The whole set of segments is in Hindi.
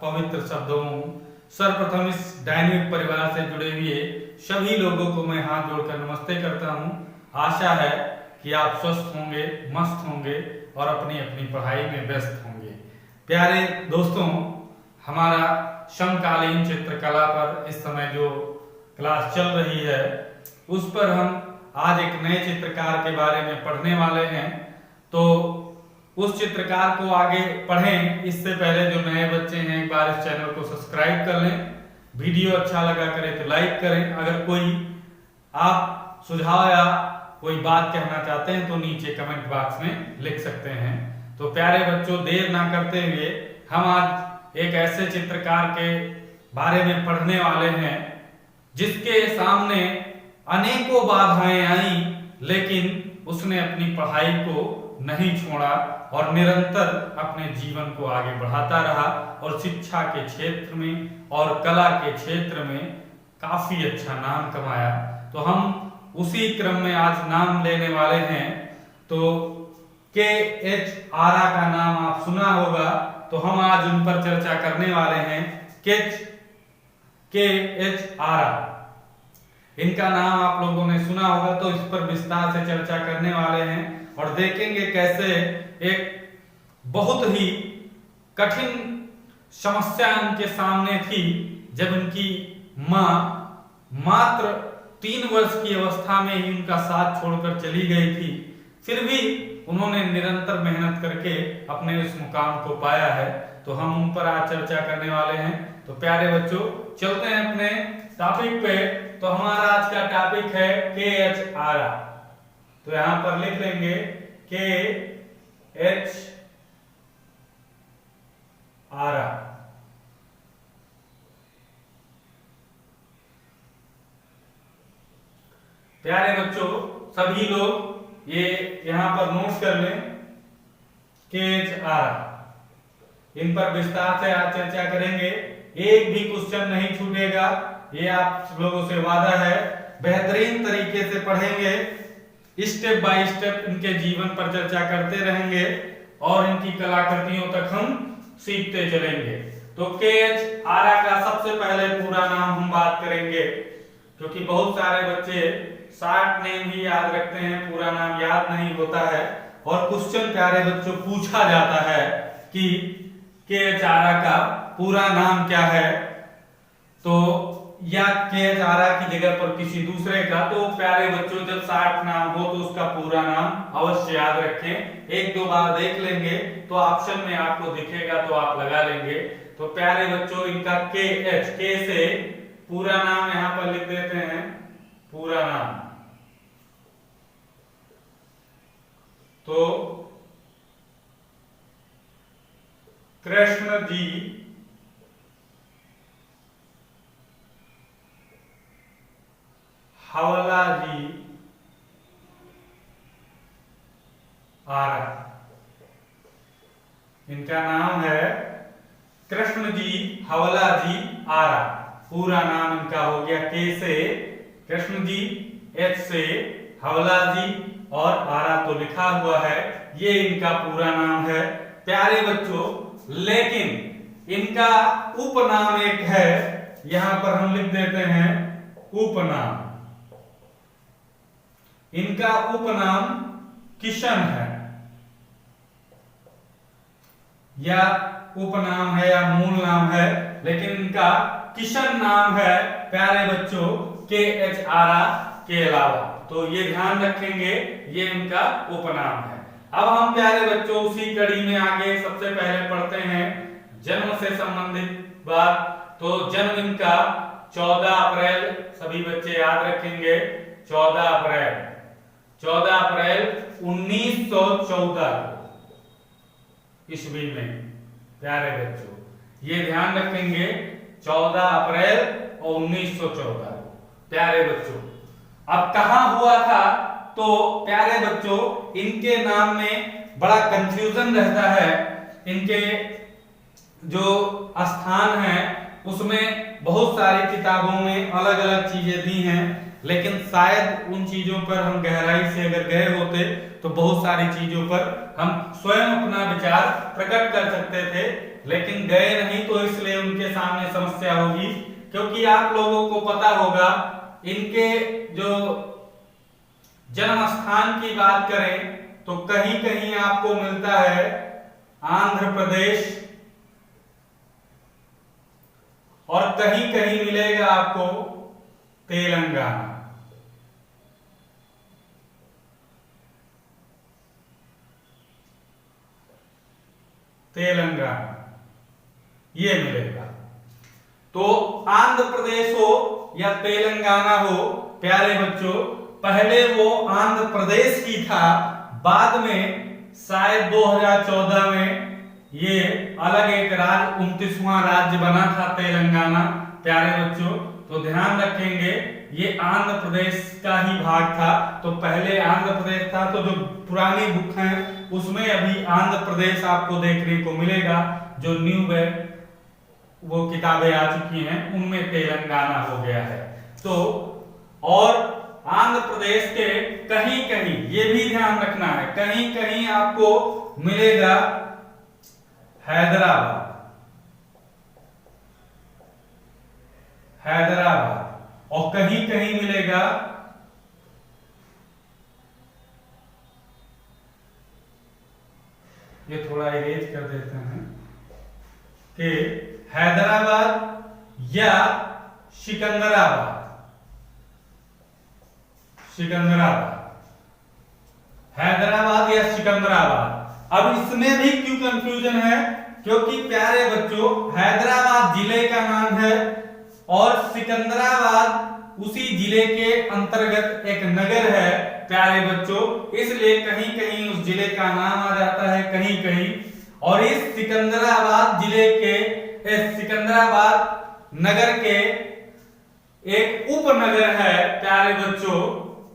पवित्र शब्दों हूँ। सर्वप्रथम इस डायनेमिक परिवार से जुड़े हुए सभी लोगों को मैं हाथ जोड़कर नमस्ते करता हूँ। आशा है कि आप स्वस्थ होंगे, मस्त होंगे और अपनी अपनी पढ़ाई में व्यस्त होंगे। प्यारे दोस्तों, हमारा समकालीन चित्रकला पर इस समय जो क्लास चल रही है उस पर हम आज एक नए चित्रकार के बारे में पढ़ने वाले हैं। तो उस चित्रकार को आगे पढ़ें इससे पहले जो नए बच्चे हैं एक बार इस चैनल को सब्सक्राइब कर लें। वीडियो अच्छा लगा करे तो लाइक करें। अगर कोई आप सुझाव या कोई बात कहना चाहते हैं तो नीचे कमेंट बॉक्स में लिख सकते हैं। तो प्यारे बच्चों, देर ना करते हुए हम आज एक ऐसे चित्रकार के बारे में पढ़ने वाले हैं जिसके सामने अनेकों बाधाएं आई, लेकिन उसने अपनी पढ़ाई को नहीं छोड़ा और निरंतर अपने जीवन को आगे बढ़ाता रहा और शिक्षा के क्षेत्र में और कला के क्षेत्र में काफी अच्छा नाम कमाया। तो हम उसी क्रम में आज नाम लेने वाले हैं। तो के.एच. आरा का नाम आप सुना होगा, तो हम आज उन पर चर्चा करने वाले हैं। के.एच. आरा, इनका नाम आप लोगों ने सुना होगा, तो इस पर विस्तार से चर्चा करने वाले हैं और देखेंगे कैसे एक बहुत ही कठिन समस्या उनके सामने थी जब उनकी मां मात्र 3 वर्ष की अवस्था में ही उनका साथ छोड़कर चली गई थी। फिर भी उन्होंने निरंतर मेहनत करके अपने उस मुकाम को पाया है। तो हम उन पर आज चर्चा करने वाले हैं। तो प्यारे बच्चों, चलते हैं अपने टॉपिक पे। तो हमारा आज का टॉपिक है के.एच. आरा। तो यहां पर लिख लेंगे के.एच. आरा। प्यारे बच्चों, सभी लोग ये यहां पर नोट कर लें। के.एच. आरा, इन पर विस्तार से आज चर्चा करेंगे। एक भी क्वेश्चन नहीं छूटेगा, ये आप लोगों से वादा है। बेहतरीन तरीके से पढ़ेंगे, स्टेप बाय स्टेप इनके जीवन पर चर्चा करते रहेंगे और इनकी कलाकृतियों तक हम सीखते चलेंगे। तो के.एच. आरा का सबसे पहले पूरा नाम हम बात करेंगे, क्योंकि बहुत सारे बच्चे शॉर्ट नेम ही याद रखते हैं, पूरा नाम याद नहीं होता है। और क्वेश्चन प्यारे बच्चों पूछा जाता है कि के.एच. आरा का पूरा नाम क्या है, तो या के.एच. आरा की जगह पर किसी दूसरे का। तो प्यारे बच्चों, जब शॉर्ट नाम हो तो उसका पूरा नाम अवश्य याद रखें। 1-2 बार देख लेंगे तो ऑप्शन में आपको दिखेगा तो आप लगा लेंगे। तो प्यारे बच्चों, इनका के.एच. के से पूरा नाम यहां पर लिख देते हैं, पूरा नाम। तो कृष्ण जी हवला जी आरा, इनका नाम है कृष्ण जी हवला जी आरा। पूरा नाम इनका हो गया के से कृष्ण जी, एच से हवला जी और आरा तो लिखा हुआ है, ये इनका पूरा नाम है। प्यारे बच्चों, लेकिन इनका उपनाम एक है, यहां पर हम लिख देते हैं उपनाम। इनका उपनाम किशन है, या उपनाम है या मूल नाम है, लेकिन इनका किशन नाम है प्यारे बच्चों के.एच. आरा के अलावा। तो ये ध्यान रखेंगे, ये इनका उपनाम है। अब हम प्यारे बच्चों उसी कड़ी में आगे सबसे पहले पढ़ते हैं जन्म से संबंधित बात। तो जन्म इनका 14 अप्रैल, सभी बच्चे याद रखेंगे, 14 अप्रैल 1914 ईस्वी में। प्यारे बच्चों, ये ध्यान रखेंगे, 14 अप्रैल और 1914। प्यारे बच्चों, अब कहां हुआ था, तो प्यारे बच्चों इनके नाम में बड़ा कंफ्यूजन रहता है। इनके जो स्थान है उसमें बहुत सारी किताबों में अलग अलग चीजें दी हैं, लेकिन शायद उन चीजों पर हम गहराई से अगर गए होते तो बहुत सारी चीजों पर हम स्वयं अपना विचार प्रकट कर सकते थे। लेकिन गए नहीं तो इसलिए उनके सामने समस्या होगी, क्योंकि आप लोगों को पता होगा इनके जो जन्म स्थान की बात करें तो कहीं कहीं आपको मिलता है आंध्र प्रदेश और कहीं कहीं मिलेगा आपको तेलंगाना। ये मिलेगा। तो आंध्र प्रदेश हो या तेलंगाना हो, प्यारे बच्चों, पहले वो आंध्र प्रदेश ही था, बाद में शायद 2014 में ये अलग एक राज्य 29वां राज्य बना था तेलंगाना। प्यारे बच्चों, तो ध्यान रखेंगे ये आंध्र प्रदेश का ही भाग था। तो पहले आंध्र प्रदेश था, तो जो पुरानी बुक है उसमें अभी आंध्र प्रदेश आपको देखने को मिलेगा। जो न्यू वो किताबें आ चुकी हैं उनमें तेलंगाना हो गया है। तो और आंध्र प्रदेश के कहीं कहीं ये भी ध्यान रखना है, कहीं कहीं आपको मिलेगा हैदराबाद और कहीं कहीं मिलेगा ये थोड़ा इरेज कर देते हैं कि हैदराबाद या सिकंदराबाद। हैदराबाद या सिकंदराबाद। अब इसमें भी क्यों कंफ्यूजन है, क्योंकि प्यारे बच्चों हैदराबाद जिले का नाम है और सिकंदराबाद उसी जिले के अंतर्गत एक नगर है प्यारे बच्चों, इसलिए कहीं कहीं उस जिले का नाम आ जाता है कहीं कहीं। और इस सिकंदराबाद जिले के सिकंदराबाद नगर के एक उपनगर है प्यारे बच्चों,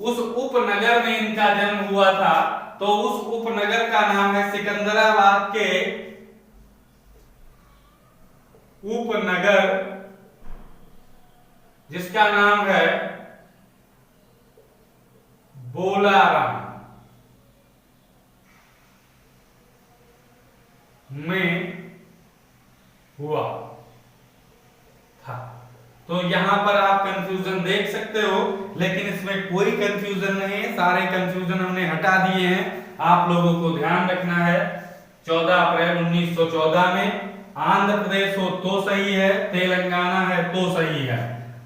उस उपनगर में इनका जन्म हुआ था। तो उस उपनगर का नाम है सिकंदराबाद के उपनगर, जिसका नाम है बोलाराम में हुआ था। तो यहां पर आप कंफ्यूजन देख सकते हो, लेकिन इसमें कोई कंफ्यूजन नहीं है, सारे कंफ्यूजन हमने हटा दिए हैं। आप लोगों को ध्यान रखना है 14 अप्रैल 1914 में आंध्र प्रदेश हो तो सही है, तेलंगाना है तो सही है,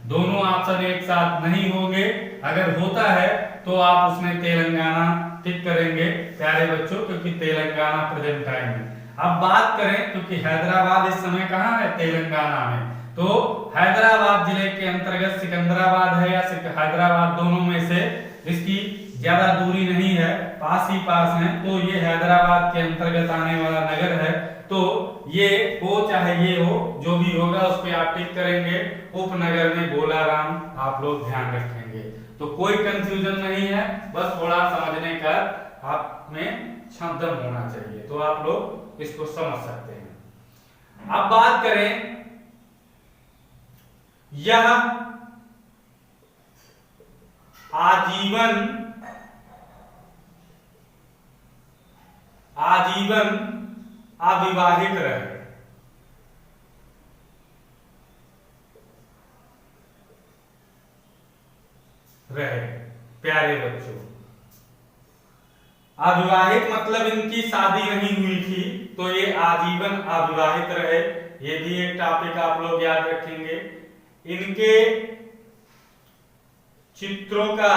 दोनों ऑप्शन एक साथ नहीं होंगे। अगर होता है तो आप उसमें तेलंगाना टिक करेंगे प्यारे बच्चों, क्योंकि तेलंगाना प्रेजेंट टाइम है। अब बात करें क्योंकि हैदराबाद इस समय कहां है, तेलंगाना में, तो हैदराबाद जिले के अंतर्गत सिकंदराबाद है या हैदराबाद, दोनों में से इसकी ज्यादा दूरी नहीं है, पास ही पास है। तो ये हैदराबाद के अंतर्गत आने वाला नगर है। तो ये हो चाहे ये हो, जो भी होगा उस पर आप टिक करेंगे। उपनगर में बोलाराम आप लोग ध्यान रखेंगे। तो कोई कंफ्यूजन नहीं है, बस थोड़ा समझने का आप में क्षमता होना चाहिए, तो आप लोग इसको समझ सकते हैं। अब बात करें यह आजीवन अविवाहित रहे प्यारे बच्चों। अविवाहित मतलब इनकी शादी नहीं हुई थी, तो ये आजीवन अविवाहित रहे, ये भी एक टॉपिक आप लोग याद रखेंगे। इनके चित्रों का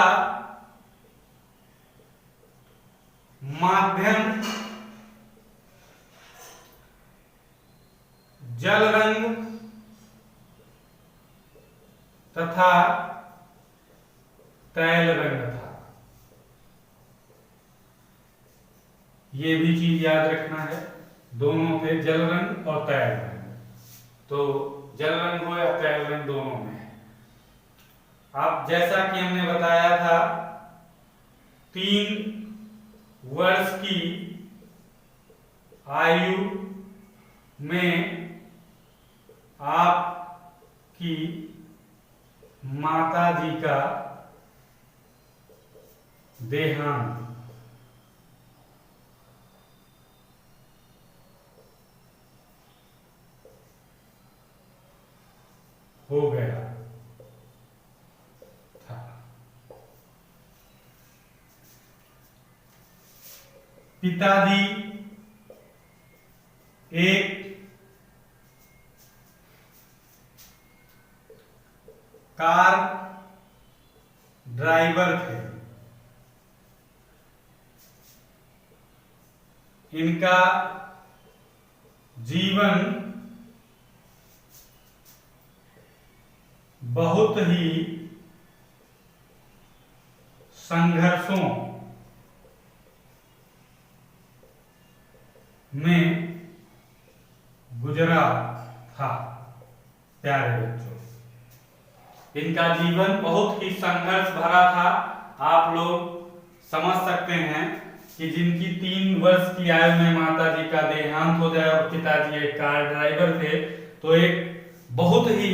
माध्यम जल रंग तथा तैल रंग था। ये भी चीज याद रखना है, दोनों थे जल रंग और तैल रंग। तो जल रंग हो या तैल रंग, दोनों में है। अब जैसा कि हमने बताया था 3 वर्ष की आयु में आपकी माता जी का देहांत, हो गया था। पिताजी एक कार ड्राइवर थे। इनका जीवन बहुत ही संघर्षों में गुजरा था। प्यारे बच्चों, इनका जीवन बहुत ही संघर्ष भरा था। आप लोग समझ सकते हैं कि जिनकी 3 वर्ष की आयु में माता जी का देहांत हो जाए और पिताजी एक कार ड्राइवर थे, तो एक बहुत ही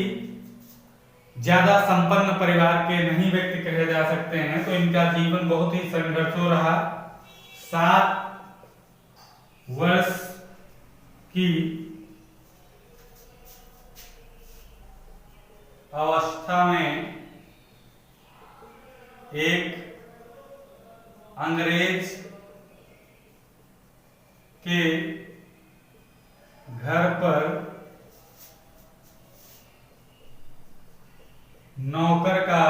ज्यादा संपन्न परिवार के नहीं व्यक्ति कहे जा सकते हैं। तो इनका जीवन बहुत ही संघर्षों रहा। 7 वर्ष की अवस्था में एक अंग्रेज के घर पर नौकर का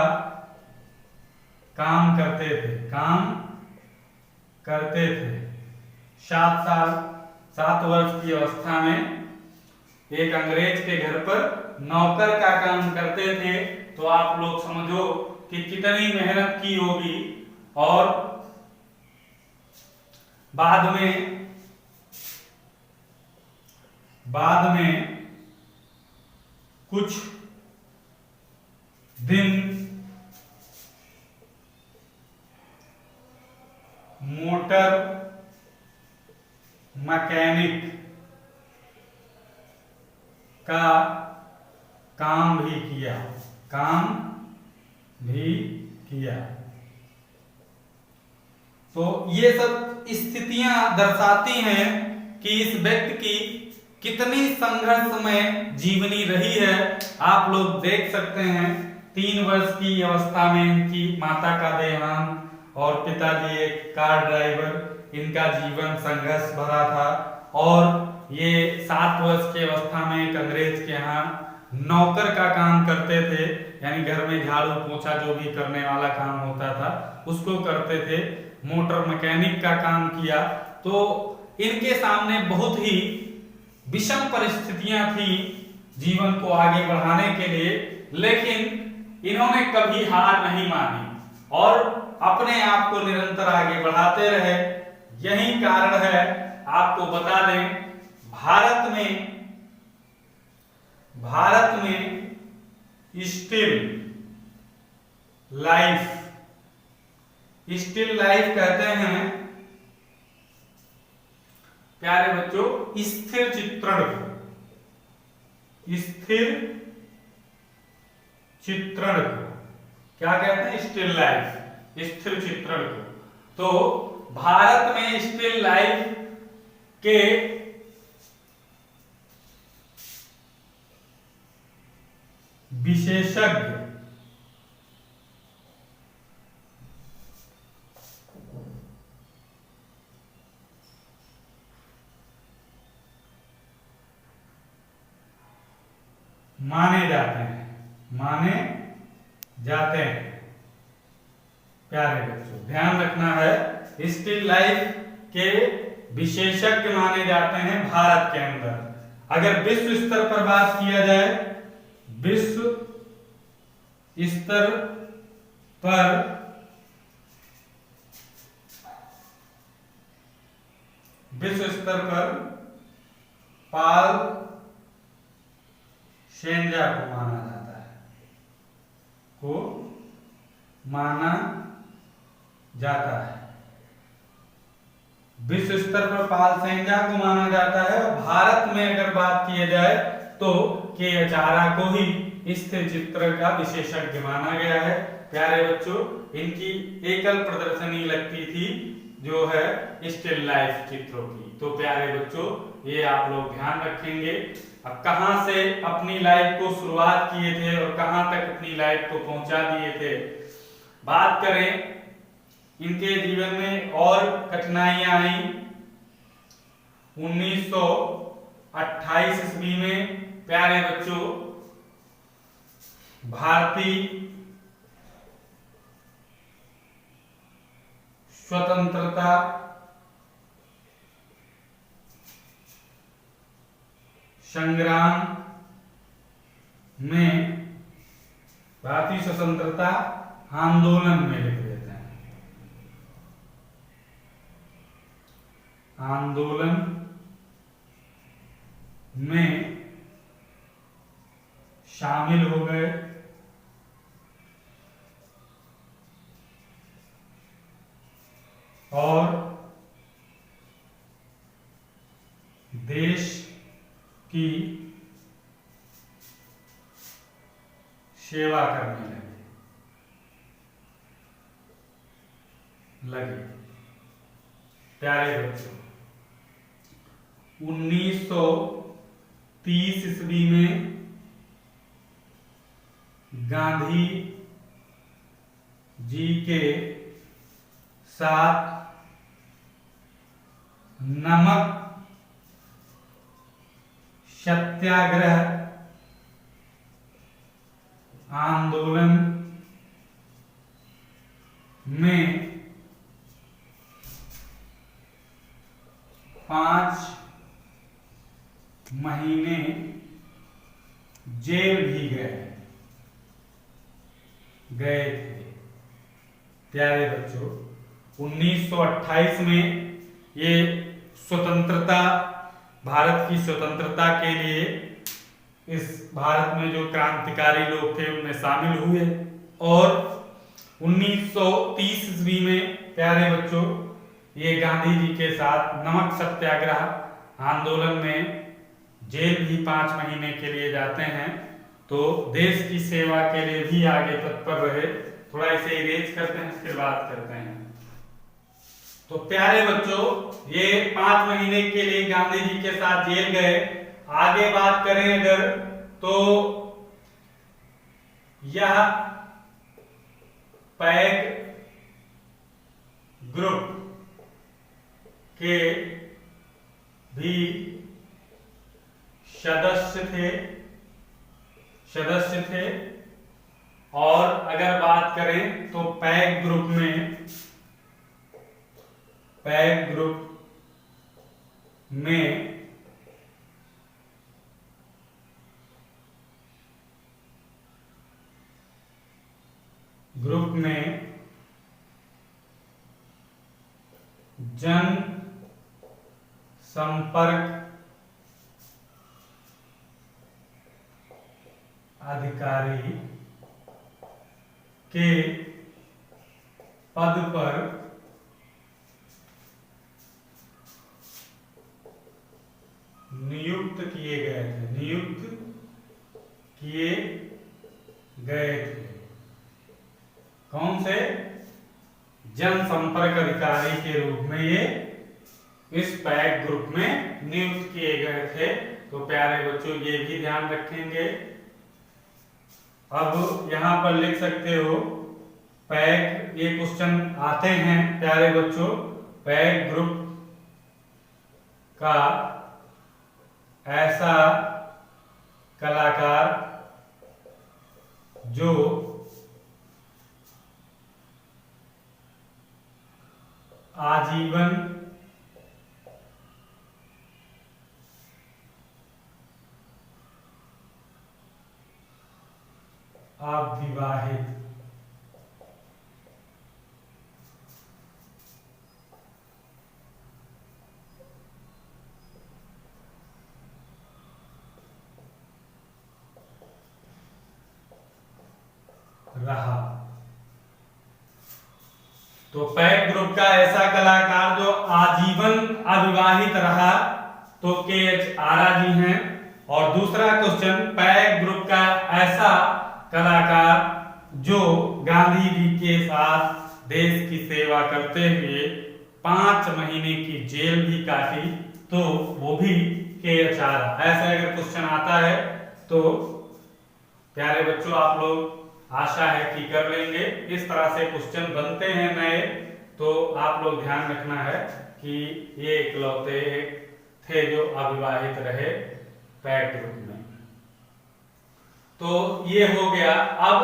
काम करते थे। 7 वर्ष की अवस्था में एक अंग्रेज के घर पर नौकर का काम करते थे। तो आप लोग समझो कि कितनी मेहनत की होगी। और बाद में कुछ दिन मोटर मैकेनिक का काम भी किया। तो ये सब स्थितियां दर्शाती हैं कि इस व्यक्ति की कितनी संघर्षमय जीवनी रही है। आप लोग देख सकते हैं 3 वर्ष की अवस्था में इनकी माता का देहांत और पिताजी एक कार ड्राइवर। इनका जीवन संघर्ष भरा था। और ये 7 वर्ष की अवस्था में एक अंग्रेज के यहाँ नौकर का काम करते थे, यानी घर में झाड़ू पोछा जो भी करने वाला काम होता था उसको करते थे। मोटर मैकेनिक का काम किया। तो इनके सामने बहुत ही विषम परिस्थितियां थी जीवन को आगे बढ़ाने के लिए, लेकिन इन्होंने कभी हार नहीं मानी और अपने आप को निरंतर आगे बढ़ाते रहे। यही कारण है, आपको बता दें, भारत में स्टिल लाइफ कहते हैं प्यारे बच्चों स्थिर चित्रण को। क्या कहते हैं? स्टिल लाइफ, स्थिर चित्रण को। तो भारत में स्टिल लाइफ के विशेषज्ञ माने जाते हैं। प्यारे बच्चों, ध्यान रखना है, स्टिल लाइफ के विशेषज्ञ माने जाते हैं भारत के अंदर। अगर विश्व स्तर पर बात किया जाए, विश्व स्तर पर पाल शेंजा को माना जाता है। विश्व स्तर पर पाल सेंजा को माना जाता है। भारत में अगर बात की जाए तो के आचार्य को ही स्थिर चित्र का विशेषज्ञ माना गया है। प्यारे बच्चों, इनकी एकल प्रदर्शनी लगती थी जो है स्टिल लाइफ चित्रों की। तो प्यारे बच्चों, ये आप लोग ध्यान रखेंगे। अब कहां से अपनी लाइफ को शुरुआत किए थे और कहां तक अपनी लाइफ को पहुंचा दिए थे। बात करें इनके जीवन में और कठिनाइयां आई 1928 ईस्वी में। प्यारे बच्चों, भारतीय स्वतंत्रता संग्राम में, भारतीय स्वतंत्रता आंदोलन में लिख देते हैं, आंदोलन में शामिल हो गए और देश की सेवा करने लगे। प्यारे बच्चों, 1930 ईस्वी में गांधी जी के साथ नमक सत्याग्रह आंदोलन में 5 महीने जेल भी गए थे। प्यारे बच्चों, 1928 में ये स्वतंत्रता, भारत की स्वतंत्रता के लिए इस भारत में जो क्रांतिकारी लोग थे उनमें शामिल हुए और 1930 ईस्वी में प्यारे बच्चों ये गांधी जी के साथ नमक सत्याग्रह आंदोलन में जेल भी 5 महीने के लिए जाते हैं। तो देश की सेवा के लिए भी आगे तत्पर रहे। थोड़ा इसे इरेज करते हैं, फिर बात करते हैं। तो प्यारे बच्चों, ये 5 महीने के लिए गांधी जी के साथ जेल गए। आगे बात करें अगर, तो यह पैक ग्रुप के भी सदस्य थे और अगर बात करें तो पैक ग्रुप में जन संपर्क अधिकारी के पद पर नियुक्त किए गए थे। कौन से? जनसंपर्क अधिकारी के रूप में ये इस पैक ग्रुप में नियुक्त किए गए थे। तो प्यारे बच्चों, ये भी ध्यान रखेंगे। अब यहां पर लिख सकते हो पैक, ये क्वेश्चन आते हैं प्यारे बच्चों। पैक ग्रुप का ऐसा कलाकार जो आजीवन अविवाहित रहा। तो पैक ग्रुप का ऐसा कलाकार जो आजीवन अविवाहित रहा, तो के.एच. आरा जी हैं। और दूसरा क्वेश्चन, पैक ग्रुप का ऐसा कलाकार जो गांधी जी के साथ देश की सेवा करते हुए 5 महीने की जेल भी काटी, तो वो भी KHR। ऐसे अगर क्वेश्चन आता है तो प्यारे बच्चों आप लोग आशा है कि कर लेंगे। इस तरह से क्वेश्चन बनते हैं नए, तो आप लोग ध्यान रखना है कि ये इकलौते थे जो अविवाहित रहे पैक्ट ग्रुप में। तो ये हो गया। अब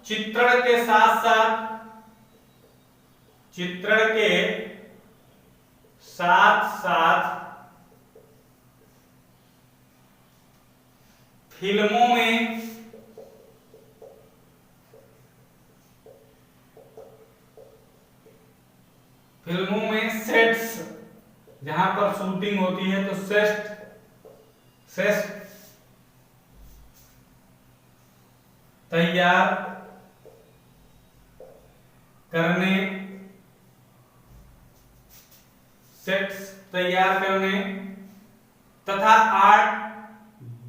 चित्रण के साथ साथ फिल्मों में सेट्स, जहां पर शूटिंग होती है तो सेट तैयार करने, सेट्स तैयार करने तथा आर्ट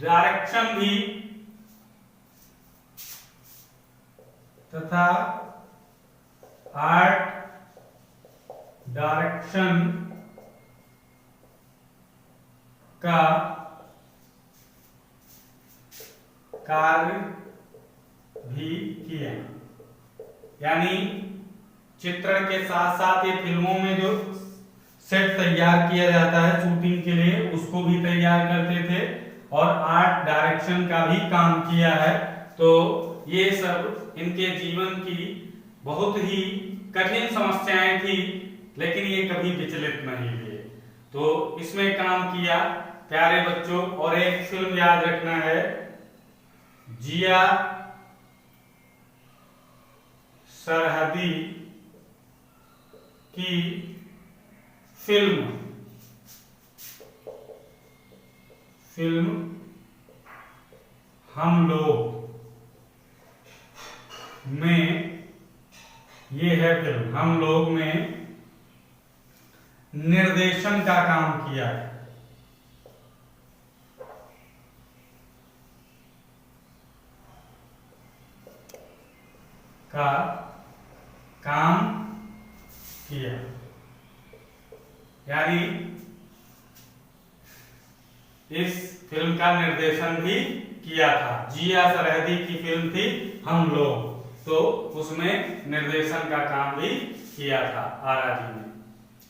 डायरेक्शन भी का कार्य भी किया। यानी चित्रण के साथ साथ ये फिल्मों में जो सेट तैयार किया जाता है शूटिंग के लिए, उसको भी तैयार करते थे और आर्ट डायरेक्शन का भी काम किया है। तो ये सब इनके जीवन की बहुत ही कठिन समस्याएं थी, लेकिन ये कभी विचलित नहीं हुए, तो इसमें काम किया। प्यारे बच्चों, और एक फिल्म याद रखना है, जिया सरहदी की फिल्म हम लोग में, ये है फिल्म हम लोग में निर्देशन का काम किया है। का काम किया, यानी इस फिल्म का निर्देशन भी किया था। जिया सरहदी की फिल्म थी हम लोग, तो उसमें निर्देशन का काम भी किया था आरा जी ने।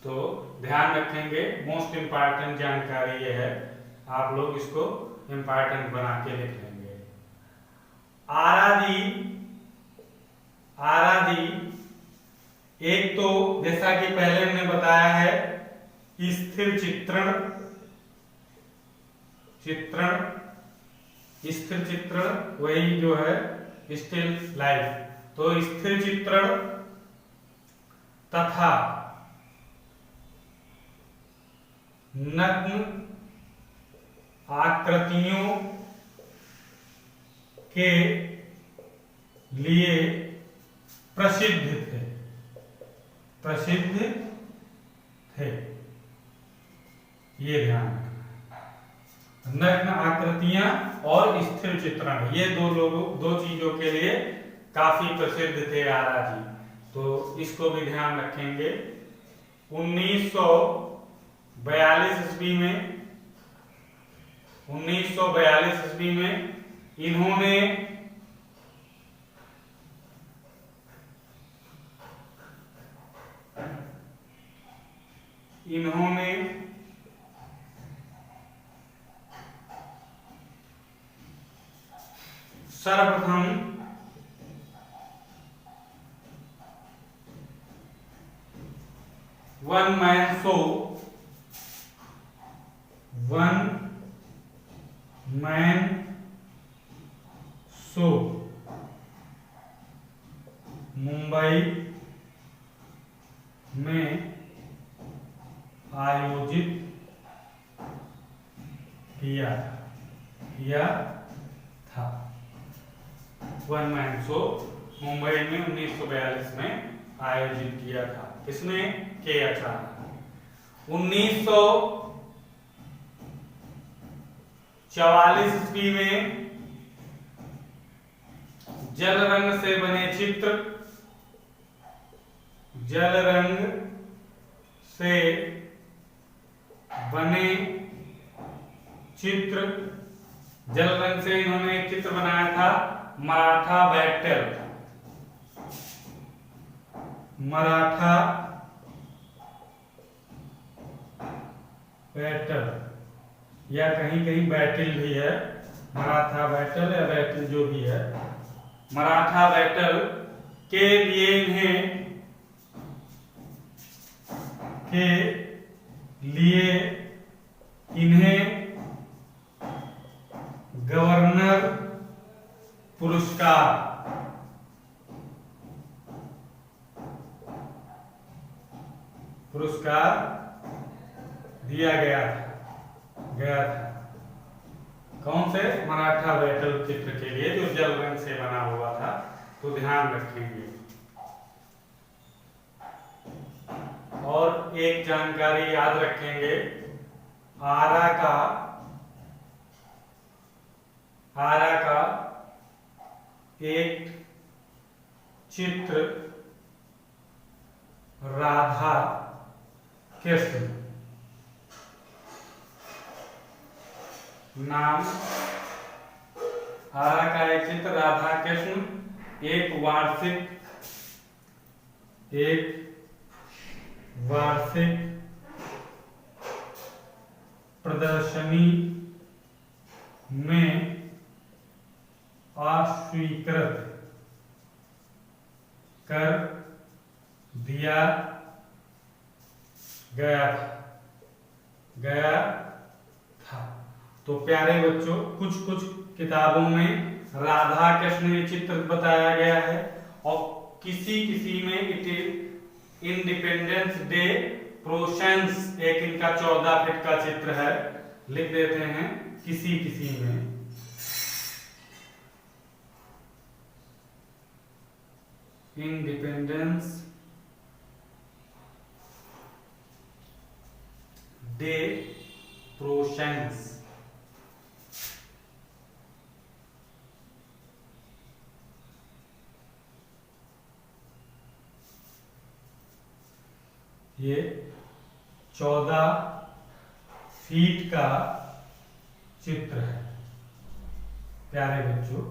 तो ध्यान रखेंगे, मोस्ट इंपॉर्टेंट जानकारी ये है, आप लोग इसको इंपॉर्टेंट बना के लिख लेंगे। आरा जी एक तो जैसा कि पहले हमने बताया है, स्थिर चित्रण वही जो है स्टिल लाइफ, तो स्थिर चित्रण तथा नग्न आकृतियों के लिए प्रसिद्ध थे। ये ध्यान रखना, नग्न आकृतियां और स्थिर चित्रण, ये दो चीजों के लिए काफी प्रसिद्ध थे आरा जी, तो इसको भी ध्यान रखेंगे। 1942 ईस्वी में इन्होंने सर्वप्रथम वन मैन शो मुंबई में आयोजित किया था। वन मैन शो मुंबई में 1942 में आयोजित किया था। किसने? KHR। 1944 ईस्वी में जल रंग से बने चित्र, जल रंग से बने चित्र, जल रंग से इन्होंने एक चित्र बनाया था मराठा बैटल, मराठा बैटल, या कहीं कहीं बैटल भी है, मराठा बैटल या बैटल जो भी है, मराठा बैटल के लिए इन्हें गवर्नर पुरस्कार दिया गया था। कौन से? मराठा बैटल चित्र के लिए जो जल रंग से बना हुआ था। तो ध्यान रखेंगे। और एक जानकारी याद रखेंगे, आरा का एक चित्र राधा कृष्ण नाम, आरा का एक चित्र राधा कृष्ण एक वार्षिक प्रदर्शनी में अस्वीकृत कर दिया गया था। तो प्यारे बच्चों, कुछ कुछ किताबों में राधा कृष्ण चित्र बताया गया है और किसी में इट इज इंडिपेंडेंस डे प्रोसेंस, एक इनका 14 फीट का चित्र है, लिख देते हैं किसी में। इंडिपेंडेंस डे प्रोसेंस, ये 14 फीट का चित्र है। प्यारे बच्चों,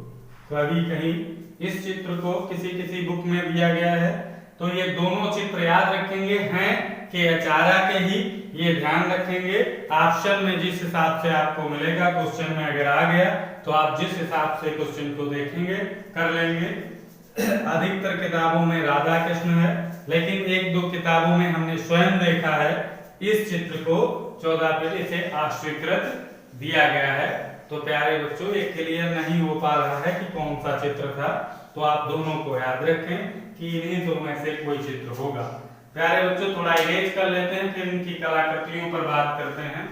कभी कहीं इस चित्र को किसी बुक में दिया गया है, तो ये दोनों चित्र याद रखेंगे हैं कि अचारा के ही, ये ध्यान रखेंगे। ऑप्शन में जिस हिसाब से आपको मिलेगा, क्वेश्चन में अगर आ गया तो आप जिस हिसाब से क्वेश्चन को देखेंगे कर लेंगे। अधिकतर किताबों में राधा कृष्ण है, लेकिन एक दो किताबों में हमने स्वयं देखा है इस चित्र को 14 फीट इसे अस्वीकृत दिया गया है। तो प्यारे बच्चों, ये क्लियर नहीं हो पा रहा है कि कौन सा चित्र था, तो आप दोनों को याद रखें कि इन्हीं दो में से कोई चित्र होगा। प्यारे बच्चों, थोड़ा इरेज कर लेते हैं, फिर इनकी कलाकृतियों पर बात करते हैं।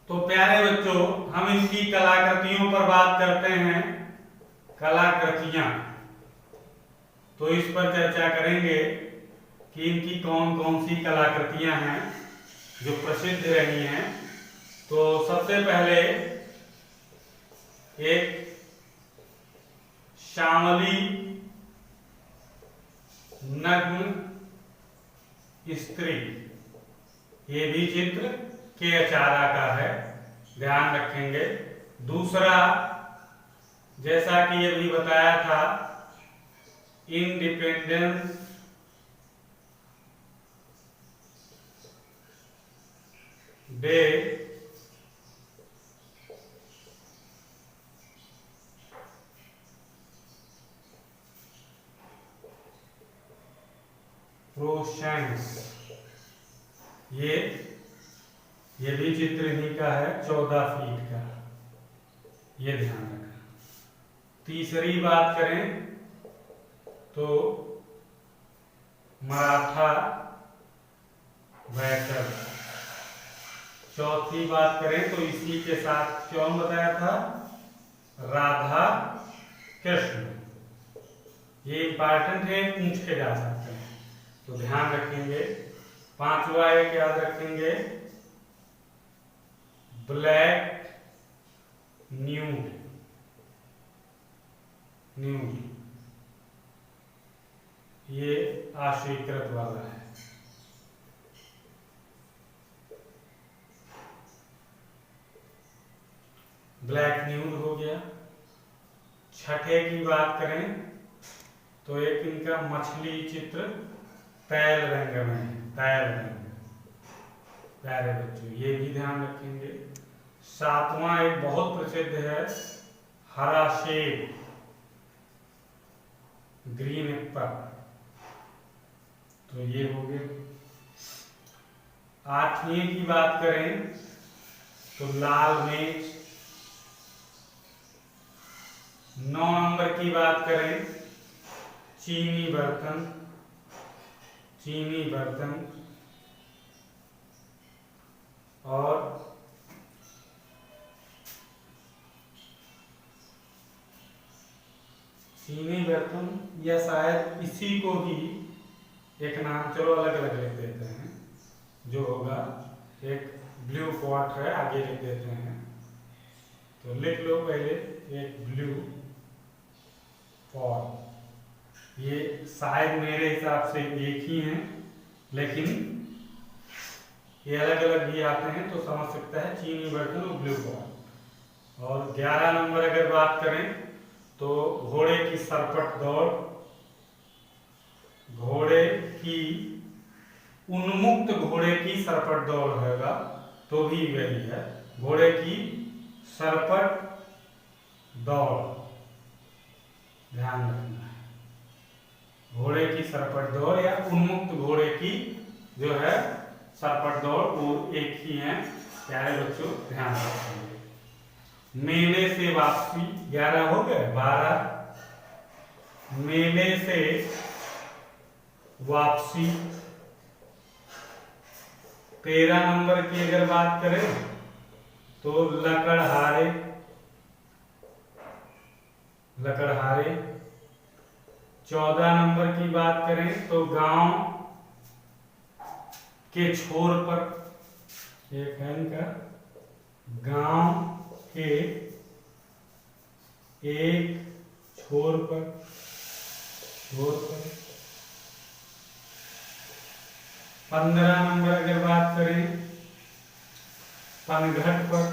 तो प्यारे बच्चों, हम इनकी कलाकृतियों पर बात करते हैं। कलाकृतियां, तो इस पर चर्चा करेंगे कि इनकी कौन कौन सी कलाकृतियां हैं जो प्रसिद्ध रही हैं। तो सबसे पहले एक श्यामली नग्न स्त्री, ये भी चित्र के अचारा का है, ध्यान रखेंगे। दूसरा, जैसा कि ये भी बताया था, इंडिपेंडेंस डे प्रोसेंस, ये भी चित्र इन्हीं का है, 14 फीट का, ये ध्यान रखना। तीसरी बात करें तो मराठा बैटल। चौथी बात करें तो इसी के साथ कौन बताया था, राधा कृष्ण, ये इंपॉर्टेंट है, पूछ के जा सकते हैं, तो ध्यान रखेंगे। पांचवा एक याद रखेंगे, ब्लैक न्यूड, ये अस्वीकृत वाला है। ब्लैक न्यूड हो गया। छठे की बात करें तो एक इनका मछली चित्र तैल रंग में है, तैल रंग। प्यारे बच्चों ये भी ध्यान रखेंगे। सातवां एक बहुत प्रसिद्ध है, हरा सेब, ग्रीन एप्पल, तो ये हो गए। आठवीं की बात करें तो लाल मिर्च। 9 नंबर की बात करें चीनी बर्तन, चीनी बर्तन। और चीनी बर्तन या शायद इसी को ही एक नाम, चलो अलग अलग लिख देते हैं, जो होगा एक ब्लू पॉट है, आगे लिख देते हैं। तो लिख लो पहले एक ब्लू पॉट। ये शायद मेरे हिसाब से एक ही हैं, लेकिन ये अलग अलग भी आते हैं तो समझ सकता है चीनी बर्तन और ब्लू पॉट। और 11 नंबर अगर बात करें तो घोड़े की सरपट दौड़, घोड़े की उन्मुक्त घोड़े की सरपट दौड़ होगा तो भी वही है, घोड़े की सरपट दौड़, ध्यान रखना है। घोड़े की सरपट दौड़ या उन्मुक्त घोड़े की जो है सरपट दौड़ वो एक ही है, प्यारे बच्चों ध्यान रखेंगे। मेले से वापसी 11 हो गए। 12 मेले से वापसी। 13 नंबर की अगर बात करें तो लकड़हारे, लकड़हारे। 14 नंबर की बात करें तो गांव के छोर पर, एक है इनका गांव के एक छोर पर, छोर पर। 15 नंबर अगर बात करें पनघट पर,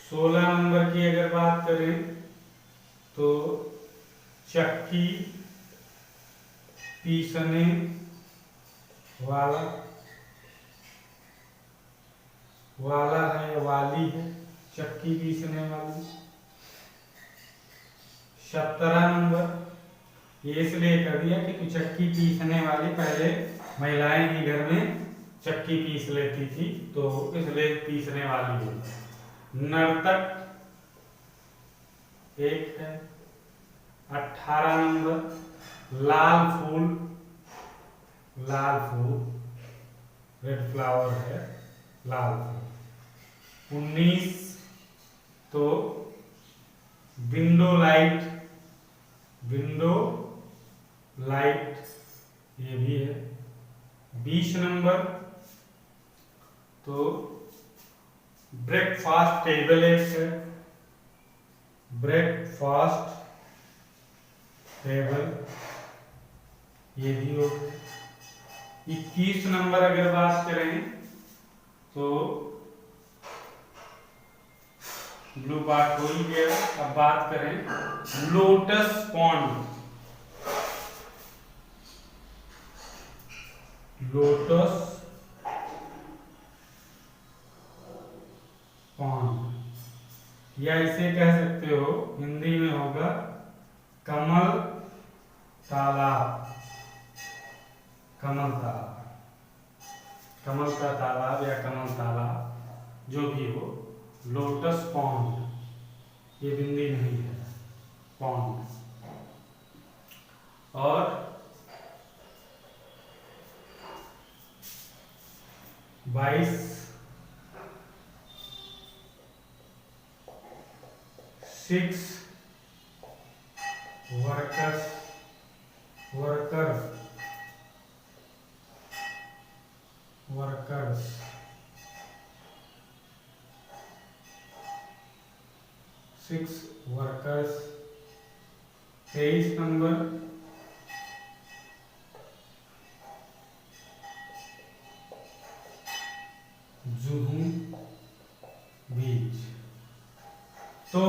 16 नंबर की अगर बात करें तो चक्की पीसने वाला, वाला है वाली है, चक्की पीसने वाली। 17 नंबर ये इसलिए कर दिया कि तू चक्की पीसने वाली, पहले महिलाएं ही घर में चक्की पीस लेती थी तो इसलिए पीसने वाली है। नर्तक एक है। 18 नंबर लाल फूल, लाल फूल, रेड फ्लावर है, लाल फूल। 19 तो विंडो लाइट, विंडो लाइट ये भी है। 20 नंबर तो ब्रेकफास्ट टेबल एक है, ब्रेकफास्ट टेबल ये भी हो। 21 नंबर अगर बात करें तो ब्लू पार्ट हो ही गया। अब बात करें लोटस पॉन्ड, लोटस पॉन्ड या इसे कह सकते हो हिंदी में होगा कमल तालाब, कमल तालाब, कमल का तालाब या कमल तालाब जो भी हो, लोटस पॉन्ड ये बिंदी नहीं है, पॉन्ड। और 22 6 workers, workers, workers. 6 workers. 23 number बीज। तो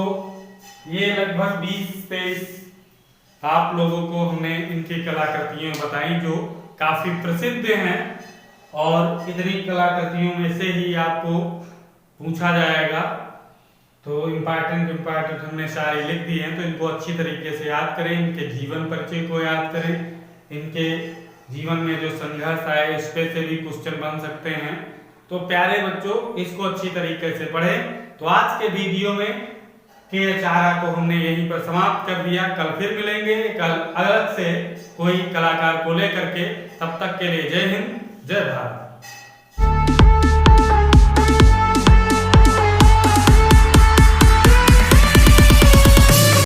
ये लगभग 20-23 आप लोगों को हमने इनकी कलाकृतियां बताई जो काफी प्रसिद्ध हैं, और इतनी कलाकृतियों में से ही आपको पूछा जाएगा। तो इम्पॉर्टेंट हमने सारे लिख दिए हैं, तो इनको अच्छी तरीके से याद करें, इनके जीवन परिचय को याद करें, इनके जीवन में जो संघर्ष आए इस पे से भी क्वेश्चन बन सकते हैं। तो प्यारे बच्चों, इसको अच्छी तरीके से पढ़ें। तो आज के वीडियो में के चारा को हमने यहीं पर समाप्त कर दिया। कल फिर मिलेंगे, कल अलग से कोई कलाकार को लेकर के। तब तक के लिए जय हिंद, जय भारत।